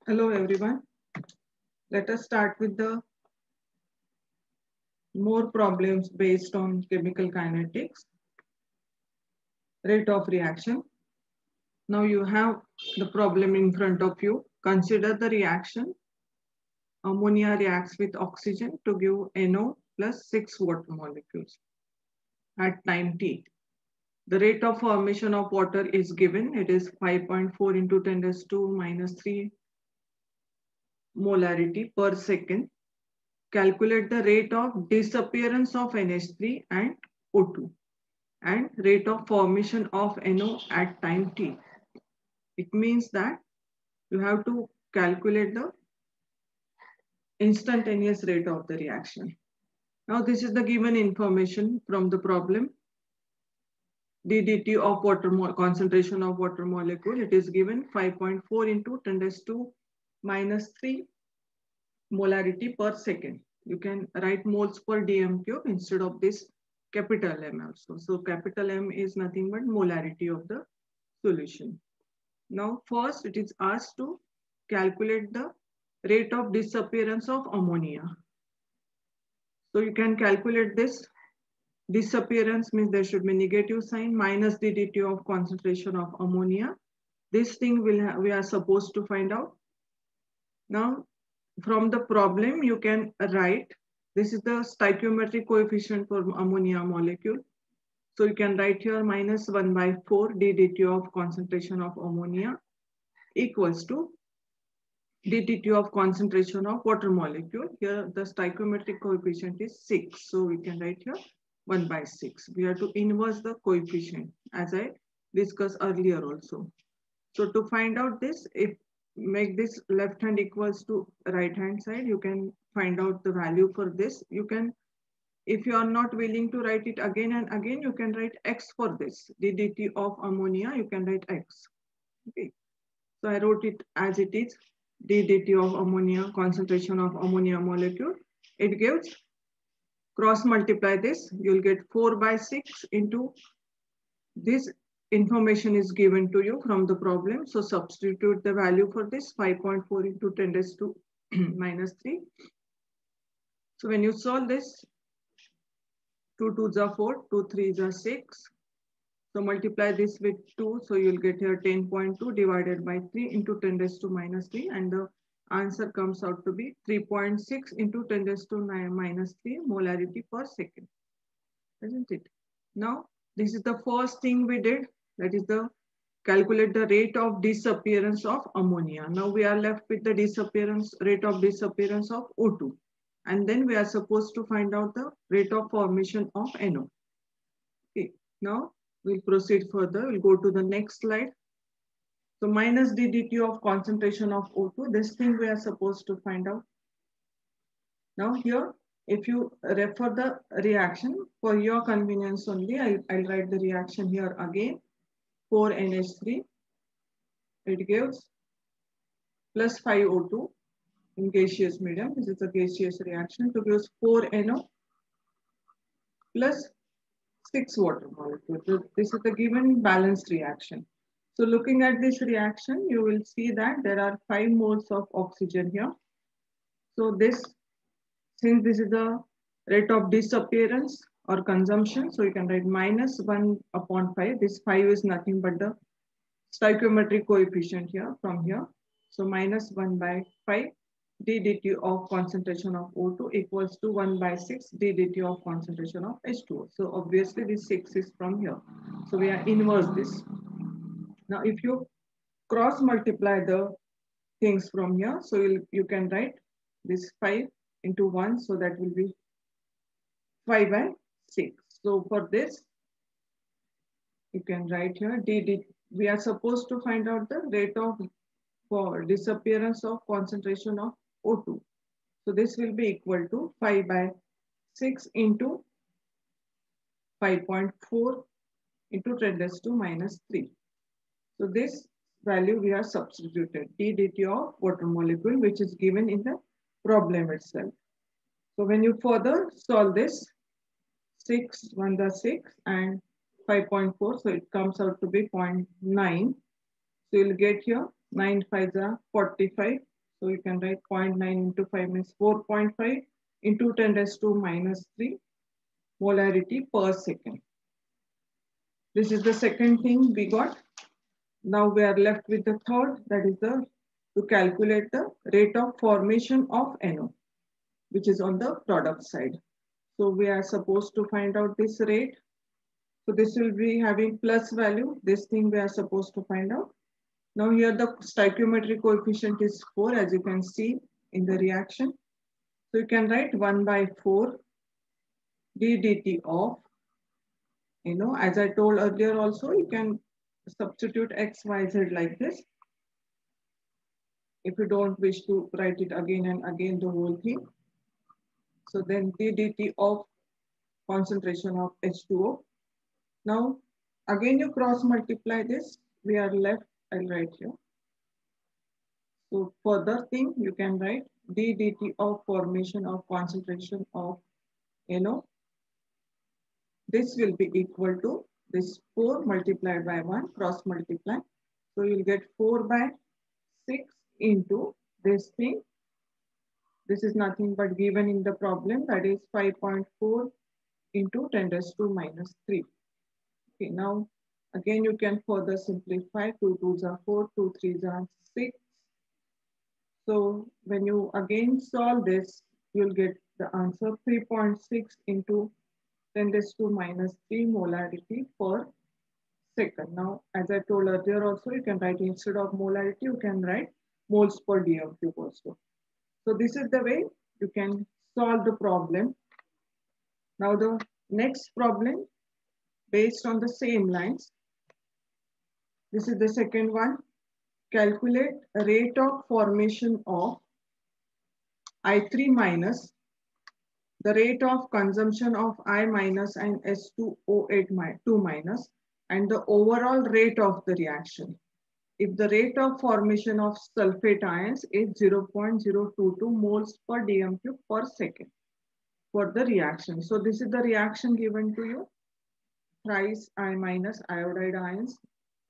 Hello everyone. Let us start with the more problems based on chemical kinetics, rate of reaction. Now you have the problem in front of you. Consider the reaction. Ammonia reacts with oxygen to give NO plus 6 water molecules at time t. The rate of formation of water is given. It is 5.4 into 10 raised to minus 3 molarity per second. Calculate the rate of disappearance of NH3 and O2 and rate of formation of NO at time t. It means that you have to calculate the instantaneous rate of the reaction. Now this is the given information from the problem. ddt of concentration of water molecule, it is given 5.4 into 10 raised to minus 3 molarity per second. You can write moles per dm cube instead of this capital M also. So capital M is nothing but molarity of the solution. Now first it is asked to calculate the rate of disappearance of ammonia. So you can calculate this. Disappearance means there should be negative sign minus ddt of concentration of ammonia. This thing we are supposed to find out. Now from the problem you can write, this is the stoichiometric coefficient for ammonia molecule. So you can write here minus 1 by 4 ddt of concentration of ammonia equals to ddt of concentration of water molecule. Here the stoichiometric coefficient is 6. So we can write here 1 by 6. We have to inverse the coefficient as I discussed earlier also. So to find out this, if make this left hand equals to right hand side, you can find out the value for this. You can, if you are not willing to write it again and again, you can write x for this. ddt of ammonia, you can write x. Okay. So I wrote it as it is. ddt of ammonia, concentration of ammonia molecule. It gives, cross multiply this, you'll get 4 by 6 into this information is given to you from the problem. So substitute the value for this 5.4 into 10 raised to minus 3. So when you solve this, 2 2s are 4, 2 3s are 6. So multiply this with 2. So you'll get here 10.2 divided by 3 into 10 raised to minus 3. And the answer comes out to be 3.6 into 10 raised to minus 3 molarity per second. Isn't it? Now, this is the first thing we did. That is the calculate the rate of disappearance of ammonia. Now we are left with the rate of disappearance of O2. And then we are supposed to find out the rate of formation of NO. Okay. Now we'll proceed further. We'll go to the next slide. So minus ddt of concentration of O2. This thing we are supposed to find out. Now here, if you refer the reaction for your convenience only, I'll write the reaction here again. 4NH3, it gives plus 5O2 in gaseous medium. This is a gaseous reaction to give 4NO plus 6 water molecules. So this is the given balanced reaction. So looking at this reaction, you will see that there are 5 moles of oxygen here. So this, since this is the rate of disappearance or consumption, so you can write minus 1 upon 5. This 5 is nothing but the stoichiometric coefficient here from here. So minus 1 by 5 ddt of concentration of O2 equals to 1 by 6 ddt of concentration of H2O. So obviously this 6 is from here. So we are inverse this. Now if you cross multiply the things from here, so you can write this 5 into 1, so that will be 5 and 6. So for this, you can write here dd. We are supposed to find out the rate of for disappearance of concentration of O2. So this will be equal to 5 by 6 into 5.4 into 10 raised to minus 3. So this value we are substituted, ddt of water molecule, which is given in the problem itself. So when you further solve this, 6, 1 the 6 and 5.4, so it comes out to be 0.9. So you'll get here 9 5 are 45 So you can write 0.9 into 5 means 4.5 into 10 raised to minus 3 molarity per second. This is the second thing we got. Now we are left with the third, that is to calculate the rate of formation of NO, which is on the product side. So we are supposed to find out this rate. So this will be having plus value. This thing we are supposed to find out. Now here the stoichiometric coefficient is 4, as you can see in the reaction. So you can write 1 by 4 d dt of, as I told earlier also, you can substitute x, y, z like this. If you don't wish to write it again and again, the whole thing. So then d dt of concentration of H2O. Now, again you cross multiply this, we are left, I'll write here. So further thing, you can write d dt of formation of concentration of NO. This will be equal to this 4 multiplied by 1, cross multiply. So you'll get 4 by 6 into this thing. This is nothing but given in the problem, that is 5.4 into 10 raised to minus 3. Okay, now again you can further simplify. 2 2s are 4, 2 3s are 6. So when you again solve this, you'll get the answer 3.6 into 10 raised to minus 3 molarity per second. Now, as I told earlier also, you can write instead of molarity, you can write moles per dm cube also. So this is the way you can solve the problem. Now the next problem based on the same lines. This is the second one. Calculate rate of formation of I3 minus, the rate of consumption of I minus and S2O8 2 minus, and the overall rate of the reaction. If the rate of formation of sulfate ions is 0.022 moles per dm cube per second for the reaction. So this is the reaction given to you. Thrice I minus iodide ions,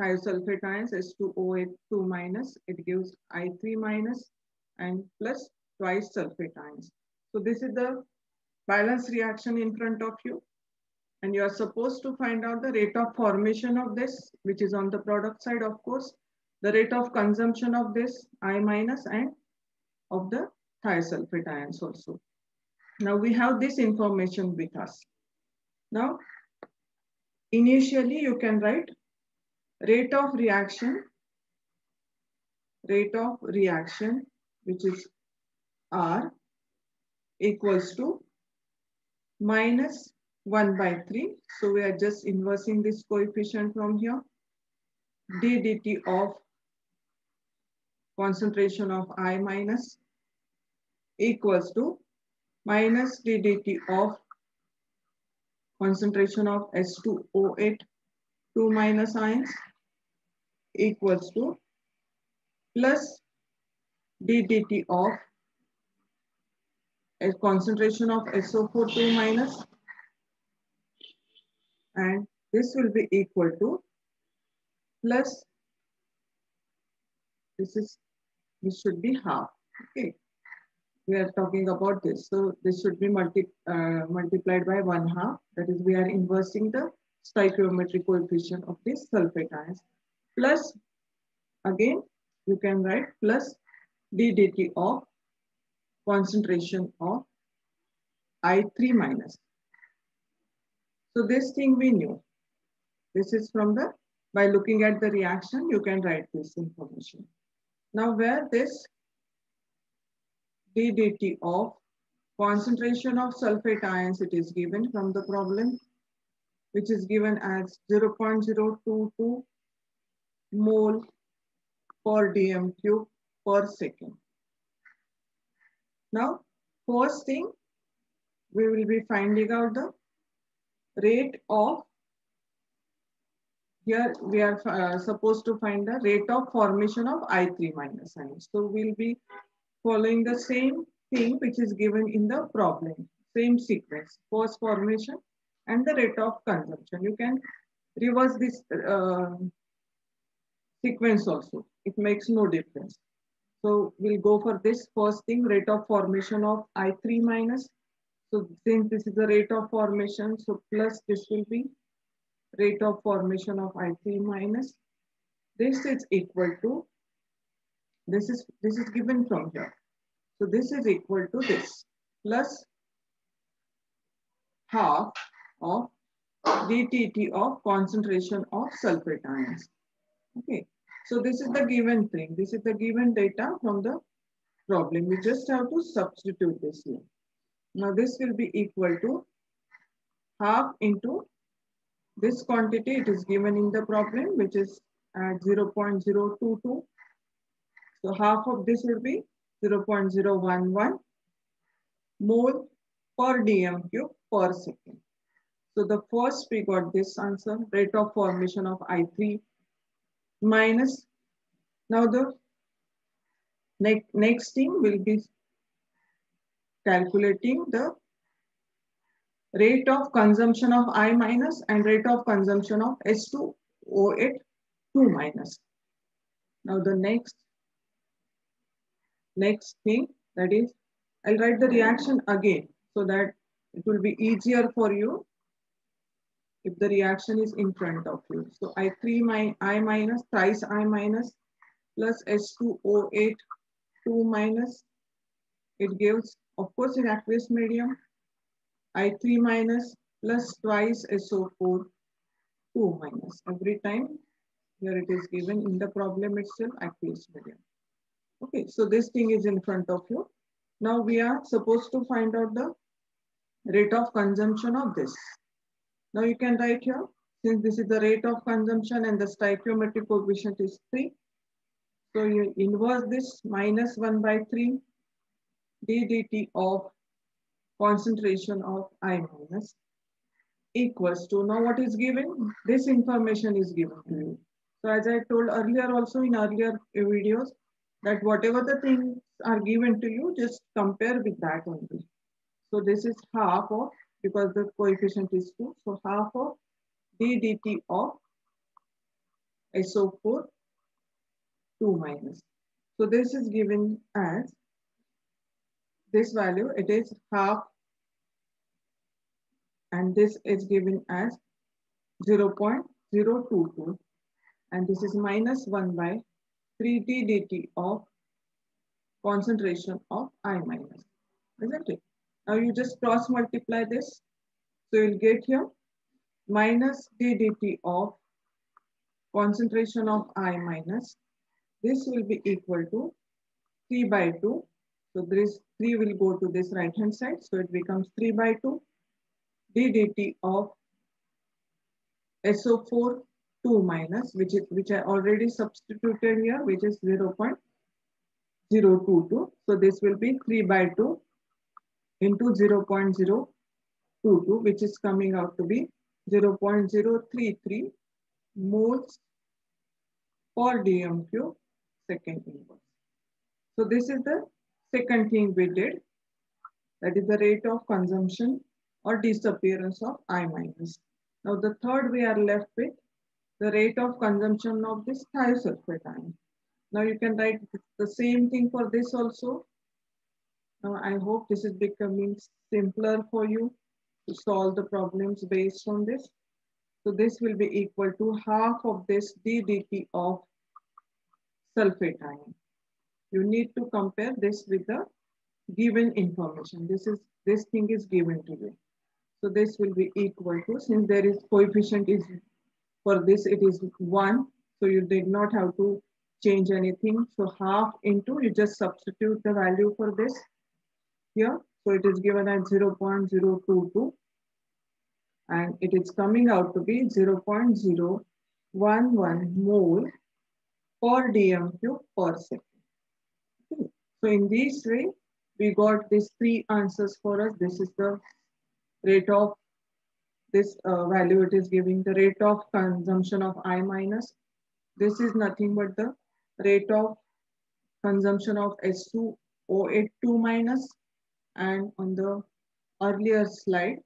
thiosulfate ions, S2O8 2 minus, it gives I3 minus, and plus twice sulfate ions. So this is the balance reaction in front of you. And you are supposed to find out the rate of formation of this, which is on the product side, of course, the rate of consumption of this I minus and of the thiosulfate ions also. Now we have this information with us. Now, initially you can write rate of reaction, which is R, equals to minus 1 by 3. So we are just inversing this coefficient from here. D dt of concentration of I minus equals to minus d dt of concentration of S2O8 2 minus ions equals to plus d dt of a concentration of SO4 2 minus, and this will be equal to plus, this should be half. Okay, we are talking about this, so this should be multiplied by 1/2. That is, we are inversing the stoichiometric coefficient of this sulfate ions. Plus, again you can write plus d dt of concentration of I3 minus. So this thing we knew. This is from the, by looking at the reaction, you can write this information. Now where this d dt of concentration of sulfate ions, it is given from the problem, which is given as 0.022 mole per dm cube per second. Now, first thing, we will be finding out the rate of, here we are supposed to find the rate of formation of I3 minus ions. So we'll be following the same thing which is given in the problem, same sequence, first formation and the rate of consumption. You can reverse this sequence also, it makes no difference. So we'll go for this first thing, rate of formation of I3 minus. So since this is the rate of formation, so plus this will be rate of formation of I3 minus. This is equal to, this is given from here. So this is equal to this plus half of dTT of concentration of sulfate ions. Okay, so this is the given thing. This is the given data from the problem. We just have to substitute this here. Now this will be equal to half into this quantity. It is given in the problem, which is at 0.022. So half of this will be 0.011 mole per dm cube per second. So the first we got this answer, rate of formation of I3 minus. Now the next thing will be calculating the rate of consumption of I minus and rate of consumption of S2O8 2 minus. Now the next thing, that is, I'll write the reaction again so that it will be easier for you if the reaction is in front of you. So I3 I minus, thrice I minus plus S2O8 2 minus, it gives, of course, in aqueous medium, I3 minus plus twice SO4 2 minus. Every time here it is given in the problem itself, aqueous medium. Okay, so this thing is in front of you. Now we are supposed to find out the rate of consumption of this. Now you can write here, since this is the rate of consumption and the stoichiometric coefficient is 3. So you inverse this minus 1 by 3 ddt of concentration of I minus equals to, now what is given? This information is given to you. So as I told earlier also in earlier videos, that whatever the things are given to you, just compare with that only. So this is half of, because the coefficient is 2, so half of d dt of SO4 2 minus. So this is given as, this value, it is half, and this is given as 0.022, and this is minus 1 by 3d dt of concentration of I minus, isn't it? Now you just cross multiply this. So you'll get here minus d dt of concentration of I minus. This will be equal to 3 by 2. So this 3 will go to this right hand side. So it becomes 3 by 2 d dt of SO4 2 minus, which I already substituted here, which is 0.022. So this will be 3 by 2 into 0.022, which is coming out to be 0.033 moles per dm cube second inverse. So this is the second thing we did. That is the rate of consumption or disappearance of I minus. Now the third we are left with the rate of consumption of this thiosulfate ion. Now you can write the same thing for this also. Now I hope this is becoming simpler for you to solve the problems based on this. So this will be equal to half of this d dt of sulfate ion. You need to compare this with the given information. This thing is given to you. So this will be equal to, since there is coefficient is, for this it is 1. So you did not have to change anything. So half into, you just substitute the value for this here. So it is given at 0.022. And it is coming out to be 0.011 mole per dm cube per second. Okay. So in this way, we got these 3 answers for us. This is the rate of this value it is giving, the rate of consumption of I minus. This is nothing but the rate of consumption of S2O8 2 minus. And on the earlier slide,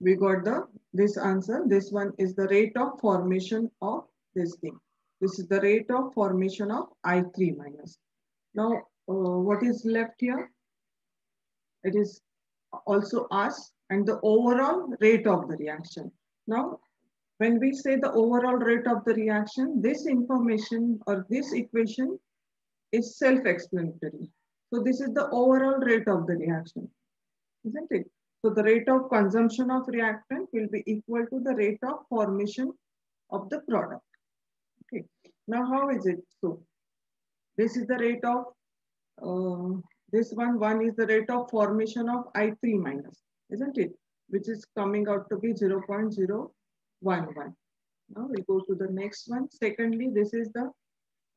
we got this answer. This one is the rate of formation of this thing. This is the rate of formation of I3 minus. Now, what is left here? It is also asked and the overall rate of the reaction. Now, when we say the overall rate of the reaction, this information or this equation is self-explanatory. So this is the overall rate of the reaction, isn't it? So the rate of consumption of reactant will be equal to the rate of formation of the product. Okay. Now how is it? So this is the rate of this one is the rate of formation of I3 minus, isn't it? Which is coming out to be 0.011. Now we'll go to the next one. Secondly, this is the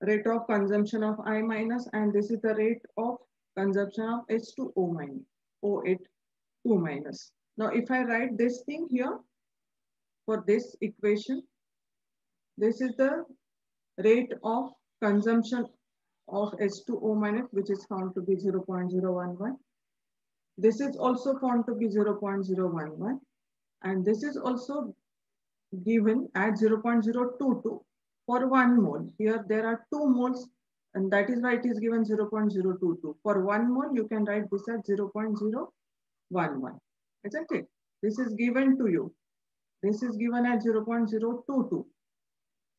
rate of consumption of I minus, and this is the rate of consumption of H2O minus, O8 2 minus. Now, if I write this thing here for this equation, this is the rate of consumption of H2O minus, which is found to be 0.011. This is also found to be 0.011, and this is also given at 0.022 for 1 mole. Here there are 2 moles, and that is why it is given 0.022. For 1 mole, you can write this as 0.011. Isn't it? This is given to you. This is given at 0.022.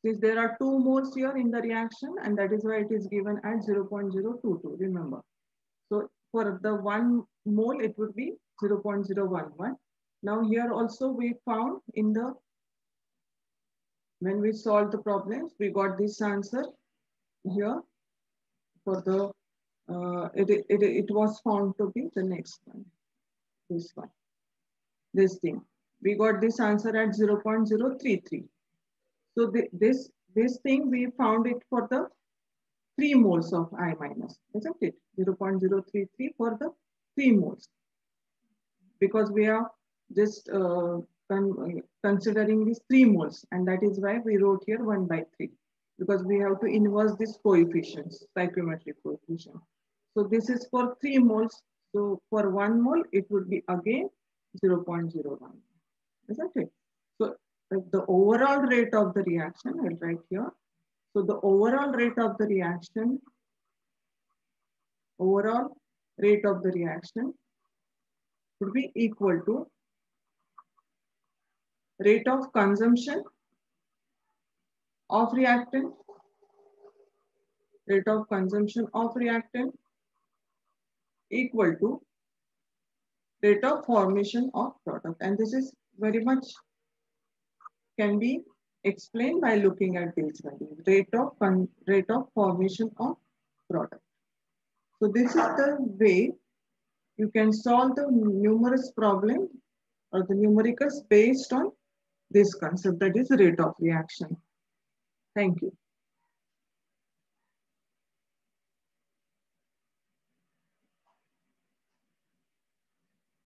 Since there are 2 moles here in the reaction, and that is why it is given at 0.022, remember. So for the 1 mole, it would be 0.011. Now here also we found in the, when we solved the problems, we got this answer here for the, it was found to be the next one, this one, this thing. We got this answer at 0.033. So this thing, we found it for the 3 moles of I minus, isn't it? 0.033 for the 3 moles. Because we are just considering these 3 moles, and that is why we wrote here 1/3, because we have to inverse these coefficients, stoichiometric coefficient. So this is for 3 moles. So for 1 mole, it would be again 0.01, isn't it? So the overall rate of the reaction, I'll write here. So the overall rate of the reaction, would be equal to rate of consumption of reactant, equal to rate of formation of product. And this is very much can be explained by looking at these values, rate of formation of product. So this is the way you can solve the numerous problem or the numericals based on this concept, that is rate of reaction. Thank you.